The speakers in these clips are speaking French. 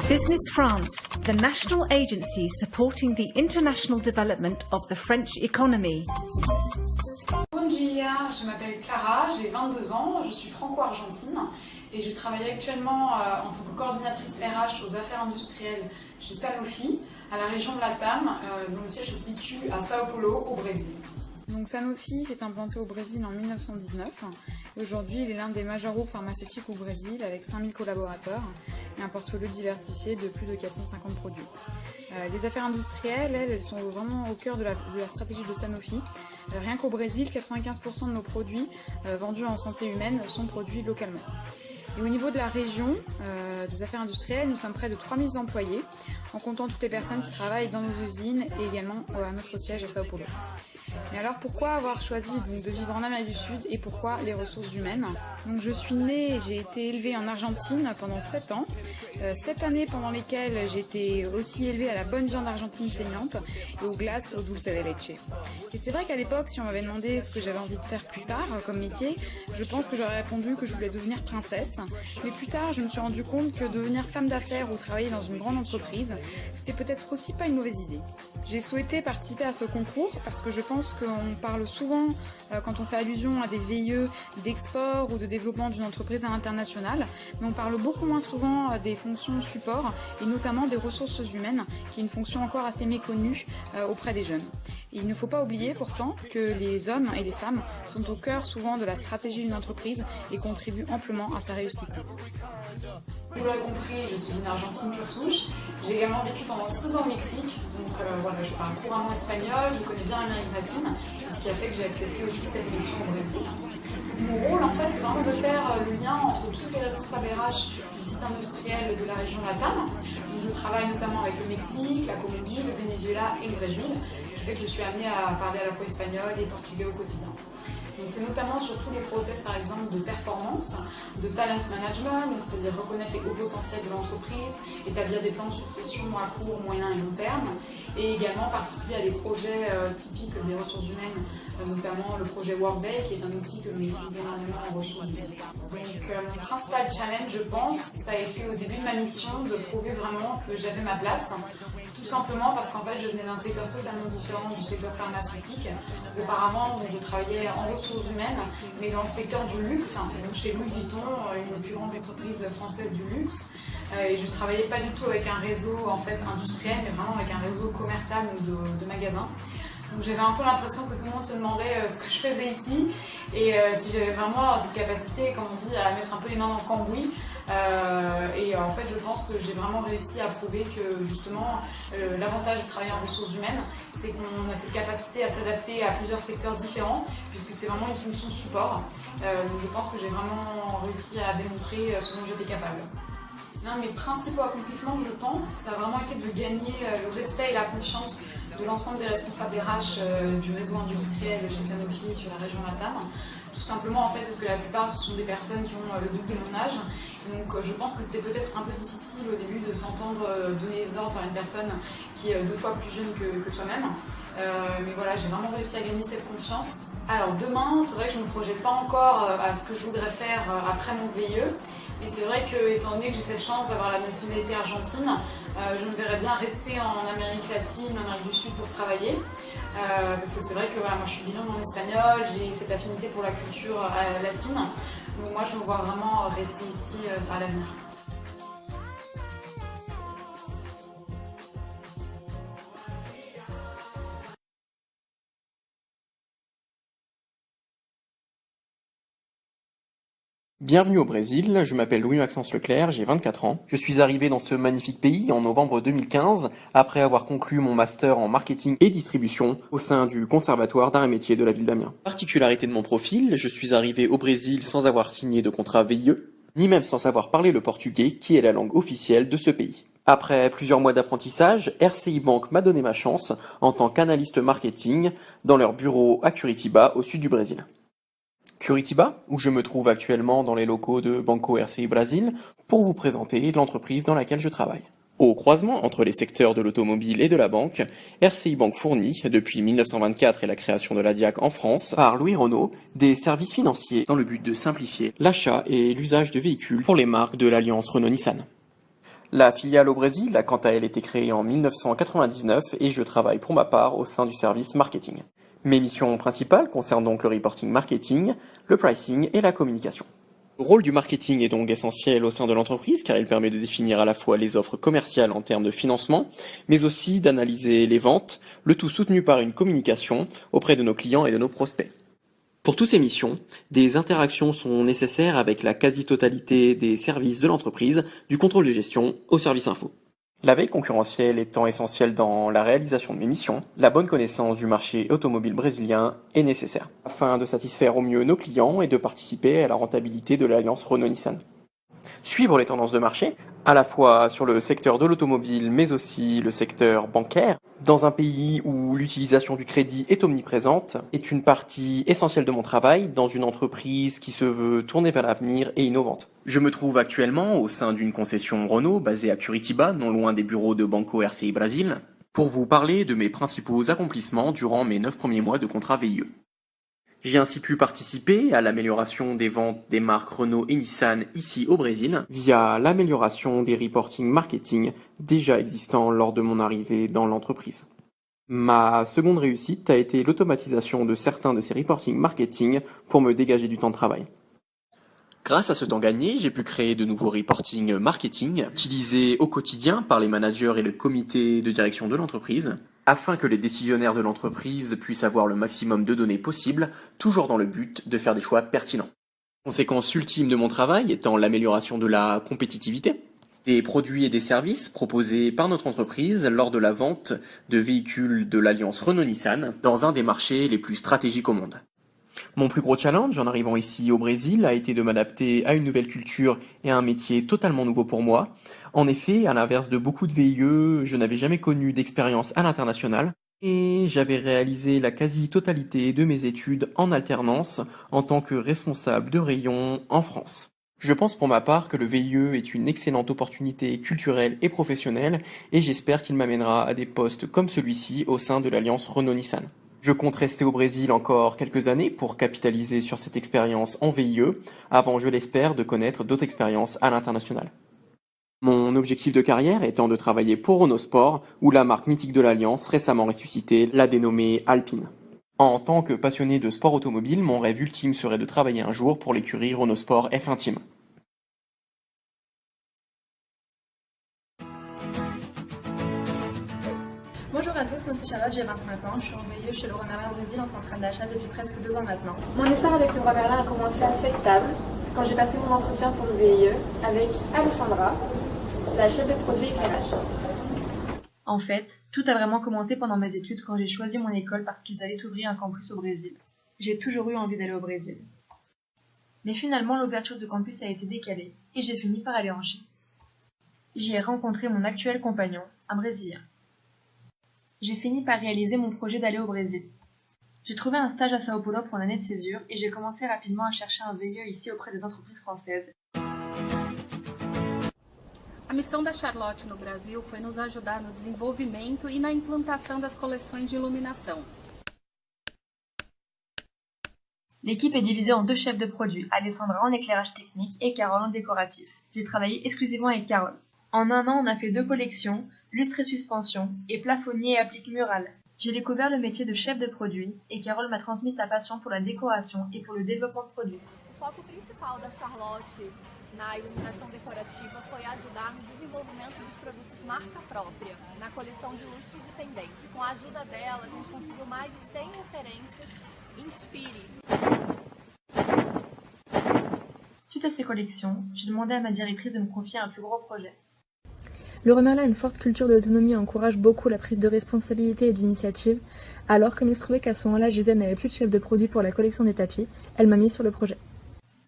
Business France, the national agency supporting the international development of the French economy. Bom dia, je m'appelle Clara, j'ai 22 ans, je suis franco-argentine et je travaille actuellement en tant que coordinatrice RH aux affaires industrielles chez Sanofi, à la région de Latam, dont le siège se situe à Sao Paulo, au Brésil. Donc Sanofi s'est implanté au Brésil en 1919 et aujourd'hui il est l'un des majeurs groupes pharmaceutiques au Brésil avec 5000 collaborateurs et un portfolio diversifié de plus de 450 produits. Les affaires industrielles, elles sont vraiment au cœur de la stratégie de Sanofi. Rien qu'au Brésil, 95% de nos produits vendus en santé humaine sont produits localement. Et au niveau de la région des affaires industrielles, nous sommes près de 3000 employés, en comptant toutes les personnes qui travaillent dans nos usines et également à notre siège à Sao Paulo. Mais alors pourquoi avoir choisi de vivre en Amérique du Sud et pourquoi les ressources humaines? Donc je suis née et j'ai été élevée en Argentine pendant 7 ans. 7 années pendant lesquelles j'ai été aussi élevée à la bonne viande argentine saignante et aux glaces au dulce de leche. Et c'est vrai qu'à l'époque, si on m'avait demandé ce que j'avais envie de faire plus tard comme métier, je pense que j'aurais répondu que je voulais devenir princesse. Mais plus tard, je me suis rendu compte que devenir femme d'affaires ou travailler dans une grande entreprise, c'était peut-être aussi pas une mauvaise idée. J'ai souhaité participer à ce concours parce que je pense qu'on parle souvent, quand on fait allusion à des VIE, d'export ou de développement d'une entreprise à l'international, mais on parle beaucoup moins souvent des fonctions support et notamment des ressources humaines, qui est une fonction encore assez méconnue auprès des jeunes. Et il ne faut pas oublier pourtant que les hommes et les femmes sont au cœur souvent de la stratégie d'une entreprise et contribuent amplement à sa réussite. Vous l'aurez compris, je suis une Argentine pure souche. J'ai également vécu pendant 6 ans au Mexique, donc voilà, je parle couramment espagnol, je connais bien l'Amérique latine, ce qui a fait que j'ai accepté aussi cette mission au Brésil. Mon rôle, en fait, c'est vraiment de faire le lien entre tous les responsables RH des sites industriels de la région Latam. Je travaille notamment avec le Mexique, la Colombie, le Venezuela et le Brésil, ce qui fait que je suis amenée à parler à la fois espagnol et portugais au quotidien. Donc c'est notamment sur tous les process par exemple de performance, de talent management, c'est-à-dire reconnaître les hauts potentiels de l'entreprise, établir des plans de succession à court, moyen et long terme, et également participer à des projets typiques des ressources humaines, notamment le projet Workday qui est un outil que nous utilisons énormément en ressources humaines. Donc mon principal challenge, je pense, ça a été au début de ma mission de prouver vraiment que j'avais ma place. Tout simplement parce qu'en fait je venais d'un secteur totalement différent du secteur pharmaceutique. Auparavant, je travaillais en ressources humaines, mais dans le secteur du luxe, donc chez Louis Vuitton, une des plus grandes entreprises françaises du luxe. Et je ne travaillais pas du tout avec un réseau en fait industriel, mais vraiment avec un réseau commercial ou de magasins. Donc j'avais un peu l'impression que tout le monde se demandait ce que je faisais ici et si j'avais vraiment cette capacité, comme on dit, à mettre un peu les mains dans le cambouis. Et en fait je pense que j'ai vraiment réussi à prouver que justement l'avantage de travailler en ressources humaines, c'est qu'on a cette capacité à s'adapter à plusieurs secteurs différents puisque c'est vraiment une fonction support. Donc je pense que j'ai vraiment réussi à démontrer ce dont j'étais capable. L'un de mes principaux accomplissements, je pense, ça a vraiment été de gagner le respect et la confiance de l'ensemble des responsables RH du réseau industriel chez Sanofi sur la région Latam. Tout simplement en fait parce que la plupart ce sont des personnes qui ont le double de mon âge. Donc je pense que c'était peut-être un peu difficile au début de s'entendre donner des ordres par une personne qui est 2 fois plus jeune que soi-même. Mais voilà, j'ai vraiment réussi à gagner cette confiance. Alors demain, c'est vrai que je ne me projette pas encore à ce que je voudrais faire après mon VIE. Mais c'est vrai que, étant donné que j'ai cette chance d'avoir la nationalité argentine, je me verrais bien rester en Amérique latine, en Amérique du Sud pour travailler. Parce que c'est vrai que voilà, moi je suis bilingue en espagnol, j'ai cette affinité pour la culture latine. Donc moi je me vois vraiment rester ici à l'avenir. Bienvenue au Brésil, je m'appelle Louis-Maxence Leclerc, j'ai 24 ans. Je suis arrivé dans ce magnifique pays en novembre 2015, après avoir conclu mon master en marketing et distribution au sein du Conservatoire d'Arts et Métiers de la ville d'Amiens. Particularité de mon profil, je suis arrivé au Brésil sans avoir signé de contrat VIE, ni même sans savoir parler le portugais, qui est la langue officielle de ce pays. Après plusieurs mois d'apprentissage, RCI Bank m'a donné ma chance en tant qu'analyste marketing dans leur bureau à Curitiba, au sud du Brésil. Curitiba, où je me trouve actuellement dans les locaux de Banco RCI Brasil, pour vous présenter l'entreprise dans laquelle je travaille. Au croisement entre les secteurs de l'automobile et de la banque, RCI Bank fournit, depuis 1924 et la création de la DIAC en France, par Louis Renault, des services financiers dans le but de simplifier l'achat et l'usage de véhicules pour les marques de l'alliance Renault-Nissan. La filiale au Brésil a quant à elle été créée en 1999 et je travaille pour ma part au sein du service marketing. Mes missions principales concernent donc le reporting marketing, le pricing et la communication. Le rôle du marketing est donc essentiel au sein de l'entreprise car il permet de définir à la fois les offres commerciales en termes de financement, mais aussi d'analyser les ventes, le tout soutenu par une communication auprès de nos clients et de nos prospects. Pour toutes ces missions, des interactions sont nécessaires avec la quasi-totalité des services de l'entreprise, du contrôle de gestion au service info. La veille concurrentielle étant essentielle dans la réalisation de mes missions, la bonne connaissance du marché automobile brésilien est nécessaire, afin de satisfaire au mieux nos clients et de participer à la rentabilité de l'alliance Renault-Nissan. Suivre les tendances de marché, à la fois sur le secteur de l'automobile mais aussi le secteur bancaire, dans un pays où l'utilisation du crédit est omniprésente, est une partie essentielle de mon travail dans une entreprise qui se veut tournée vers l'avenir et innovante. Je me trouve actuellement au sein d'une concession Renault basée à Curitiba, non loin des bureaux de Banco RCI Brasil, pour vous parler de mes principaux accomplissements durant mes 9 premiers mois de contrat VIE. J'ai ainsi pu participer à l'amélioration des ventes des marques Renault et Nissan ici au Brésil via l'amélioration des reporting marketing déjà existants lors de mon arrivée dans l'entreprise. Ma seconde réussite a été l'automatisation de certains de ces reporting marketing pour me dégager du temps de travail. Grâce à ce temps gagné, j'ai pu créer de nouveaux reporting marketing utilisés au quotidien par les managers et le comité de direction de l'entreprise, afin que les décisionnaires de l'entreprise puissent avoir le maximum de données possibles, toujours dans le but de faire des choix pertinents. Conséquence ultime de mon travail étant l'amélioration de la compétitivité des produits et des services proposés par notre entreprise lors de la vente de véhicules de l'alliance Renault-Nissan dans un des marchés les plus stratégiques au monde. Mon plus gros challenge en arrivant ici au Brésil a été de m'adapter à une nouvelle culture et à un métier totalement nouveau pour moi. En effet, à l'inverse de beaucoup de VIE, je n'avais jamais connu d'expérience à l'international et j'avais réalisé la quasi-totalité de mes études en alternance en tant que responsable de rayon en France. Je pense pour ma part que le VIE est une excellente opportunité culturelle et professionnelle et j'espère qu'il m'amènera à des postes comme celui-ci au sein de l'alliance Renault-Nissan. Je compte rester au Brésil encore quelques années pour capitaliser sur cette expérience en VIE, avant, je l'espère, de connaître d'autres expériences à l'international. Mon objectif de carrière étant de travailler pour Renault Sport, où la marque mythique de l'Alliance, récemment ressuscitée, l'a dénommée Alpine. En tant que passionné de sport automobile, mon rêve ultime serait de travailler un jour pour l'écurie Renault Sport F1 Team. Bonjour à tous, moi c'est Charlotte, j'ai 25 ans, je suis en VIE chez Leroy Merlin au Brésil en centrale d'achat depuis presque 2 ans maintenant. Mon histoire avec Leroy Merlin a commencé à Sectable, quand j'ai passé mon entretien pour le VIE avec Alessandra, la chef de produit éclairage. En fait, tout a vraiment commencé pendant mes études quand j'ai choisi mon école parce qu'ils allaient ouvrir un campus au Brésil. J'ai toujours eu envie d'aller au Brésil. Mais finalement, l'ouverture du campus a été décalée et j'ai fini par aller en Chine. J'y ai rencontré mon actuel compagnon, un Brésilien. J'ai fini par réaliser mon projet d'aller au Brésil. J'ai trouvé un stage à Sao Paulo pour une année de césure et j'ai commencé rapidement à chercher un VIE ici auprès des entreprises françaises. A missão da Charlotte no Brasil foi nos ajudar no desenvolvimento e na implantação das coleções de iluminação. L'équipe est divisée en 2 chefs de produits, Alessandra en éclairage technique et Carole en décoratif. J'ai travaillé exclusivement avec Carole. En un an, on a fait 2 collections, lustre et suspension, et plafonnier et applique murale. J'ai découvert le métier de chef de produit et Carole m'a transmis sa passion pour la décoration et pour le développement de produits. O foco principal da Charlotte na iluminação decorativa foi ajudar no desenvolvimento dos produtos marca própria, na coleção de lustres e pendentes. Com a ajuda dela, a gente conseguiu mais de 100 referências. Inspire! Suite à ces collections, j'ai demandé à ma directrice de me confier un plus gros projet. Leroy Merlin a une forte culture de l'autonomie et encourage beaucoup la prise de responsabilité et d'initiative. Alors, comme il se trouvait qu'à ce moment-là, Gisèle n'avait plus de chef de produit pour la collection des tapis, elle m'a mis sur le projet.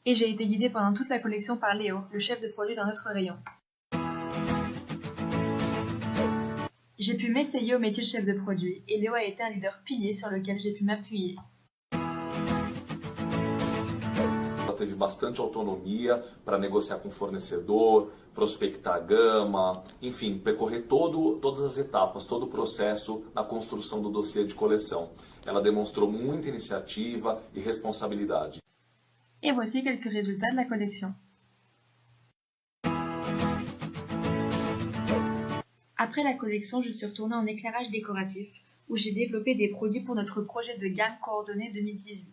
Et j'ai été guidée pendant toute la collection par Léo, le chef de produit d'un autre rayon. J'ai pu m'essayer au métier de chef de produit et Léo a été un leader pilier sur lequel j'ai pu m'appuyer. Ela teve bastante autonomia para negociar com o fornecedor, prospectar a gama, enfim, percorrer todas as etapas, todo o processo na construção do dossiê de coleção. Ela demonstrou muita iniciativa e responsabilidade. Et voici quelques résultats de la collection. Après la collection, je suis retournée en éclairage décoratif, où j'ai développé des produits pour notre projet de gamme coordonnée 2018.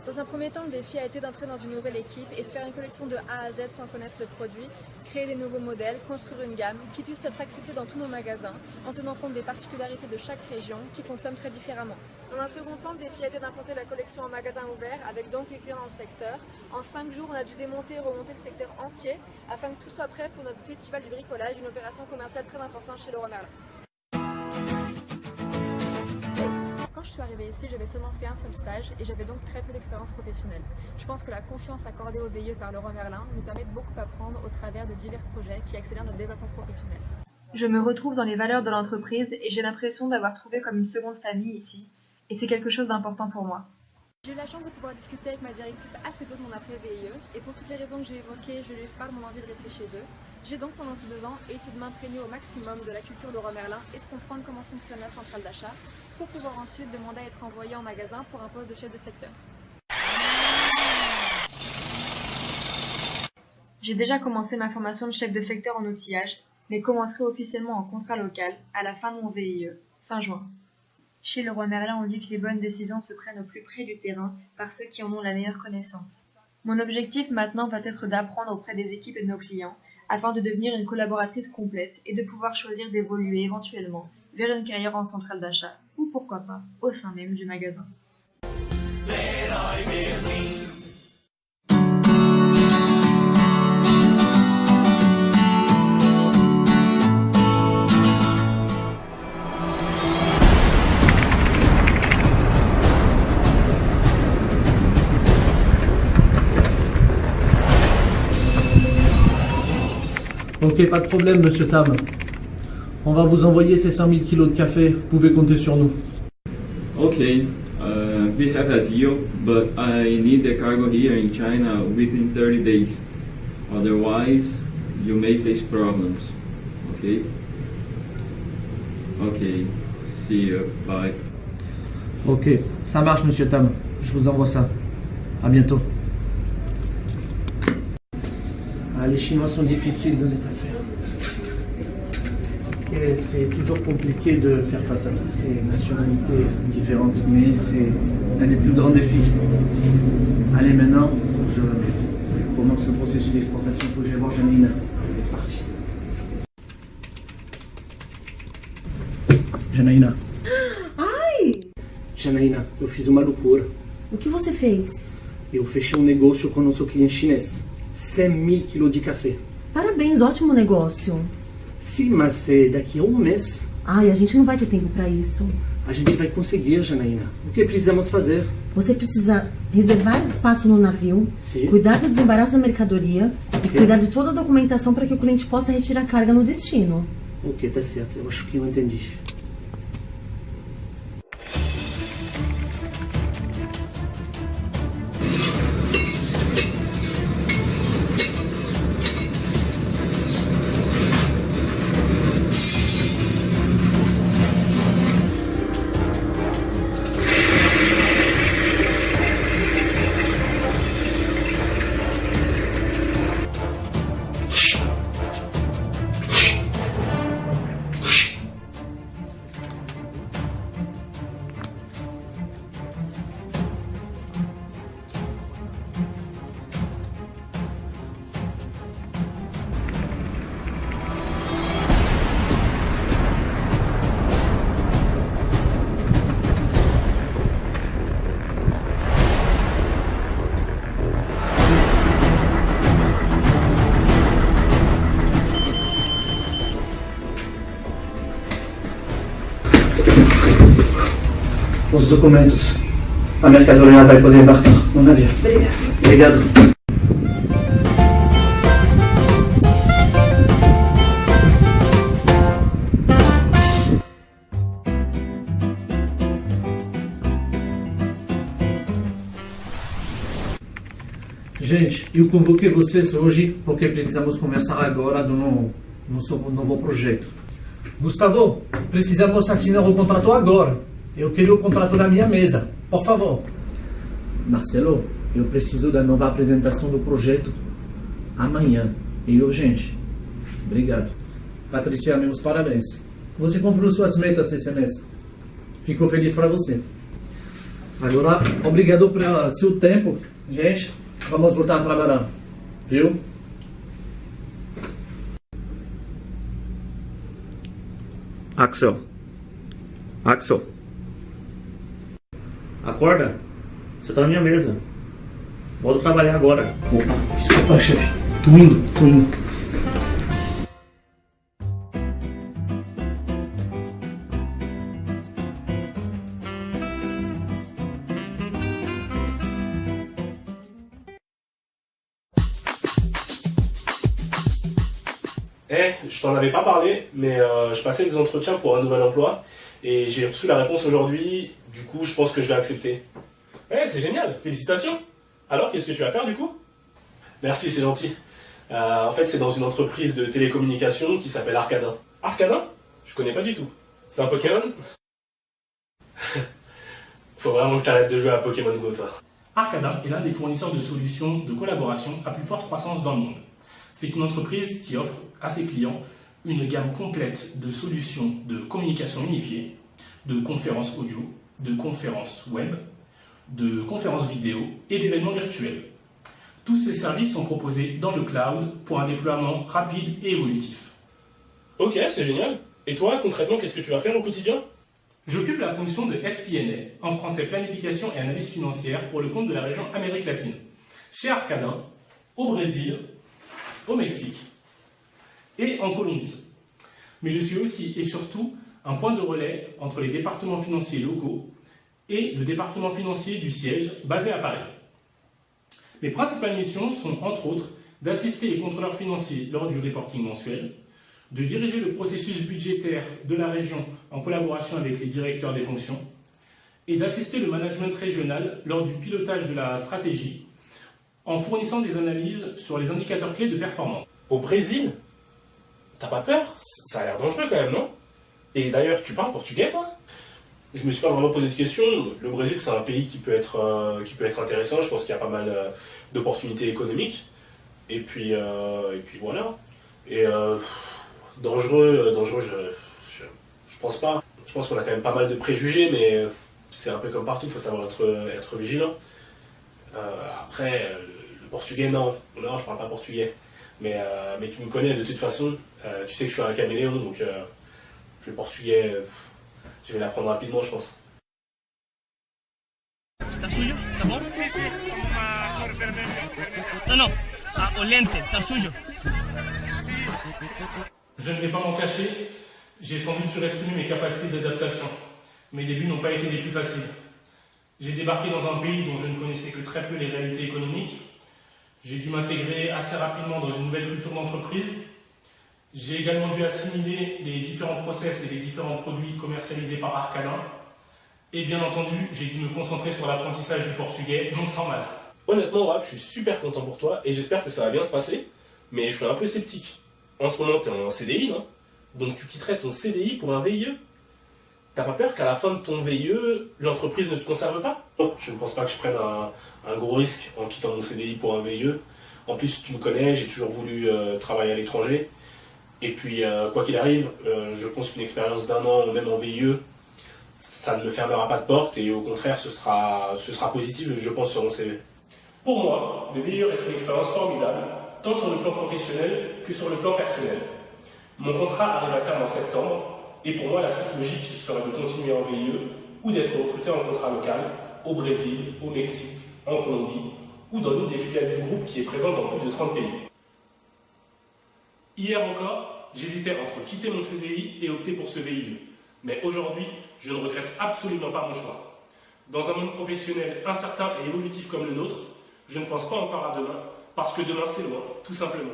Dans un premier temps, le défi a été d'entrer dans une nouvelle équipe et de faire une collection de A à Z sans connaître le produit, créer des nouveaux modèles, construire une gamme qui puisse être acceptée dans tous nos magasins, en tenant compte des particularités de chaque région qui consomment très différemment. Dans un second temps, le défi a été d'implanter la collection en magasin ouvert avec donc les clients dans le secteur. En 5 jours, on a dû démonter et remonter le secteur entier afin que tout soit prêt pour notre festival du bricolage, une opération commerciale très importante chez Leroy Merlin. Quand je suis arrivée ici, j'avais seulement fait un seul stage et j'avais donc très peu d'expérience professionnelle. Je pense que la confiance accordée aux VIE par Leroy Merlin nous permet de beaucoup apprendre au travers de divers projets qui accélèrent notre développement professionnel. Je me retrouve dans les valeurs de l'entreprise et j'ai l'impression d'avoir trouvé comme une seconde famille ici. Et c'est quelque chose d'important pour moi. J'ai eu la chance de pouvoir discuter avec ma directrice assez tôt de mon après-VIE et pour toutes les raisons que j'ai évoquées, je lui parle de mon envie de rester chez eux. J'ai donc pendant ces 2 ans essayé de m'imprégner au maximum de la culture Leroy Merlin et de comprendre comment fonctionne la centrale d'achat pour pouvoir ensuite demander à être envoyé en magasin pour un poste de chef de secteur. J'ai déjà commencé ma formation de chef de secteur en outillage, mais commencerai officiellement en contrat local à la fin de mon VIE, fin juin. Chez Leroy Merlin, on dit que les bonnes décisions se prennent au plus près du terrain par ceux qui en ont la meilleure connaissance. Mon objectif maintenant va être d'apprendre auprès des équipes et de nos clients afin de devenir une collaboratrice complète et de pouvoir choisir d'évoluer éventuellement vers une carrière en centrale d'achat ou pourquoi pas au sein même du magasin. Ok, pas de problème, monsieur Tam. On va vous envoyer ces 100 000 kilos de café. Vous pouvez compter sur nous. Okay, we have a deal, but I need the cargo here in China within 30 days. Otherwise, you may face problems. Okay? Okay, see you. Bye. Ok, ça marche, monsieur Tam. Je vous envoie ça. À bientôt. Ah, les Chinois sont difficiles dans les affaires. Et c'est toujours compliqué de faire face à toutes ces nationalités différentes, mais c'est un des plus grands défis. Allez, maintenant, il faut que je commence le processus d'exportation. Il faut que j'aille voir Janine. Et c'est parti. Janaína. Ai! Janaína, eu fiz uma loucura. O que você fez? Eu fechei um negócio com o nosso cliente chinês. 100 000 kilos de café. Parabéns, ótimo negócio. Sim, mas é daqui a um mês. Ai, a gente não vai ter tempo para isso. A gente vai conseguir, Janaína. O que precisamos fazer? Você precisa reservar espaço no navio, Sim. Cuidar do desembaraço da mercadoria e cuidar de toda a documentação para que o cliente possa retirar a carga no destino. Ok, tá certo. Eu acho que eu entendi. Os documentos. A mercadoria vai poder embarcar no navio. Obrigado. Gente, eu convoquei vocês hoje porque precisamos conversar agora do nosso novo projeto. Gustavo, precisamos assinar o contrato agora. Eu queria o contrato na minha mesa, por favor. Marcelo, Eu preciso da nova apresentação do projeto amanhã. E urgente. Obrigado. Patrícia, meus parabéns. Você cumpriu suas metas esse semestre. Fico feliz para você. Agora, obrigado pelo seu tempo. Gente, vamos voltar a trabalhar. Viu? Axel. Axel. Acorda. Você tá na minha mesa. Volta trabalhar agora. Opa, desculpa, chefe. Tô indo. Je t'en avais pas parlé, mais je passais des entretiens pour un nouvel emploi et j'ai reçu la réponse aujourd'hui. Du coup, je pense que je vais accepter. C'est génial, félicitations. Alors, qu'est-ce que tu vas faire du coup? Merci, c'est gentil. En fait, c'est dans une entreprise de télécommunications qui s'appelle Arcadin. Arcadin? Je connais pas du tout. C'est un Pokémon? Faut vraiment que t'arrêtes de jouer à Pokémon Go, toi. Arcadin est l'un des fournisseurs de solutions de collaboration à plus forte croissance dans le monde. C'est une entreprise qui offre à ses clients une gamme complète de solutions de communication unifiée, de conférences audio, de conférences web, de conférences vidéo et d'événements virtuels. Tous ces services sont proposés dans le cloud pour un déploiement rapide et évolutif. Ok, c'est génial. Et toi, concrètement, qu'est-ce que tu vas faire au quotidien? J'occupe la fonction de FP&A, en français planification et analyse financière, pour le compte de la région Amérique latine, chez Arcadin, au Brésil, au Mexique et en Colombie. Mais je suis aussi et surtout un point de relais entre les départements financiers locaux et le département financier du siège basé à Paris. Mes principales missions sont entre autres d'assister les contrôleurs financiers lors du reporting mensuel, de diriger le processus budgétaire de la région en collaboration avec les directeurs des fonctions et d'assister le management régional lors du pilotage de la stratégie en fournissant des analyses sur les indicateurs clés de performance. Au Brésil? T'as pas peur? Ça a l'air dangereux quand même, non? Et d'ailleurs, tu parles portugais, toi? Je me suis pas vraiment posé de questions. Le Brésil, c'est un pays qui peut être intéressant. Je pense qu'il y a pas mal d'opportunités économiques. Et puis voilà. Et dangereux, je pense pas. Je pense qu'on a quand même pas mal de préjugés, mais c'est un peu comme partout, il faut savoir être vigilant. Après, le portugais, non, je parle pas portugais. Mais tu me connais de toute façon, tu sais que je suis un caméléon, donc le portugais, je vais l'apprendre rapidement, je pense. Tá sujo? Tá bom? Sim, sim. Non, o lente, tá sujo? Je ne vais pas m'en cacher, j'ai sans doute surestimé mes capacités d'adaptation. Mes débuts n'ont pas été les plus faciles. J'ai débarqué dans un pays dont je ne connaissais que très peu les réalités économiques. J'ai dû m'intégrer assez rapidement dans une nouvelle culture d'entreprise. J'ai également dû assimiler les différents process et les différents produits commercialisés par Arcadin. Et bien entendu, j'ai dû me concentrer sur l'apprentissage du portugais, non sans mal. Honnêtement, Raph, je suis super content pour toi et j'espère que ça va bien se passer, mais je suis un peu sceptique. En ce moment, tu es en CDI, non? Donc tu quitterais ton CDI pour un VIE? T'as pas peur qu'à la fin de ton VIE, l'entreprise ne te conserve pas? Non, je ne pense pas que je prenne un gros risque en quittant mon CDI pour un VIE. En plus, tu me connais, j'ai toujours voulu travailler à l'étranger. Et puis, quoi qu'il arrive, je pense qu'une expérience d'1 an, même en VIE, ça ne me fermera pas de porte et au contraire, ce sera positif, je pense, sur mon CV. Pour moi, le VIE reste une expérience formidable, tant sur le plan professionnel que sur le plan personnel. Mon contrat arrive à terme en septembre, et pour moi, la suite logique serait de continuer en VIE ou d'être recruté en contrat local au Brésil, au Mexique, en Colombie ou dans l'une des filiales du groupe qui est présente dans plus de 30 pays. Hier encore, j'hésitais entre quitter mon CDI et opter pour ce VIE. Mais aujourd'hui, je ne regrette absolument pas mon choix. Dans un monde professionnel incertain et évolutif comme le nôtre, je ne pense pas encore à demain, parce que demain c'est loin, tout simplement.